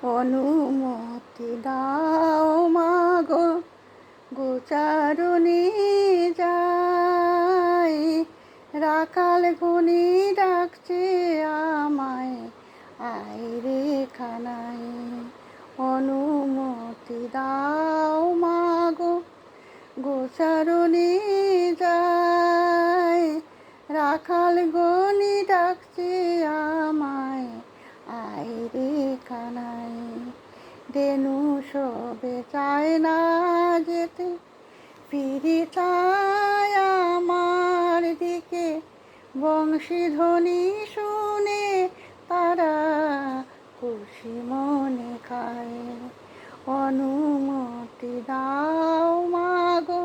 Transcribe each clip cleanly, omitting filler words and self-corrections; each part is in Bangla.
অনুমতি দাও মাগো, গোচারণে যাই। রাখাল ঘনি ডাকছে আমায়, আয় রে খানায়। অনুমতি দাও মাগো, গোচারণে যাই। রাখাল ঘনি ডাকছে আমায়, আয় রে খানায়। ধেনু সবে চায় না যেতে, ফিরে চায় আমার দিকে। বংশীধ্বনি শুনে তারা খুশি মনে খায়। অনুমতি দাও মাগো,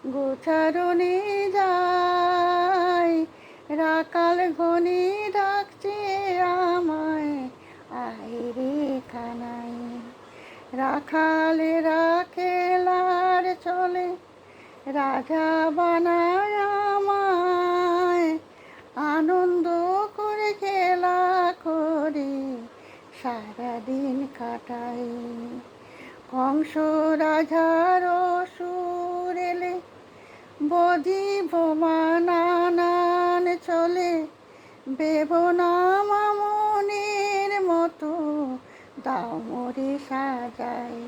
গোচারণে যাই। রাখাল ঘনি ডাকছে আমায়, আয় রে খানায়। রাখালেরা খেলার চলে, রাজা বানায় আমায়। আনন্দ করে খেলা করে সারাদিন কাটাই। কংস রাজার অসুর এলে, বধিব নানান চলে। বেবনা মামনের মতো দাও মোরে সাজাই।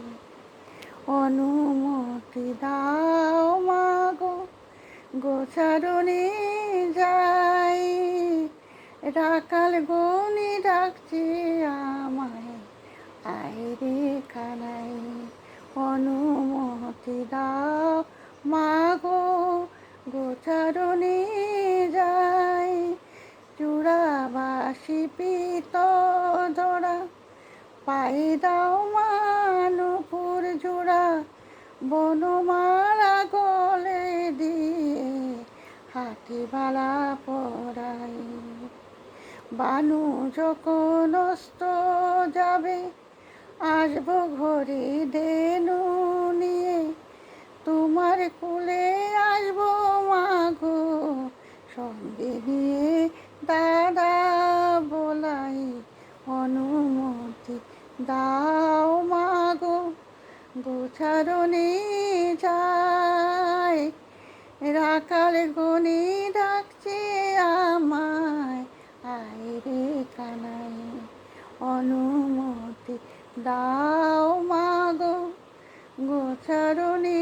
অনুমতি দাও মাগো, গোচারণে যাই। রাখাল ঘনি ডাকছে আমায়, আয় রে খানায়। অনুমতি দাও মাগো, গোচারণে যাই। চূড়াবাসী পিত ধরা, পায়ে দাও মানপুর জোড়া। বনমালা গলে দিয়ে হাতিবালা পরাই। বানু যখন অস্ত যাবে, আসবো ঘরে ধেনু নিয়ে। তোমার কুলে আসবো মাগো, সঙ্গে নিয়ে দাদা বলাই। অনুমতি দাও মাগো, গোচারণে যাই। রাখাল ঘনি ডাকছে আমায়, আয় রে কানাই। অনুমতি দাও মাগো, গোচারণে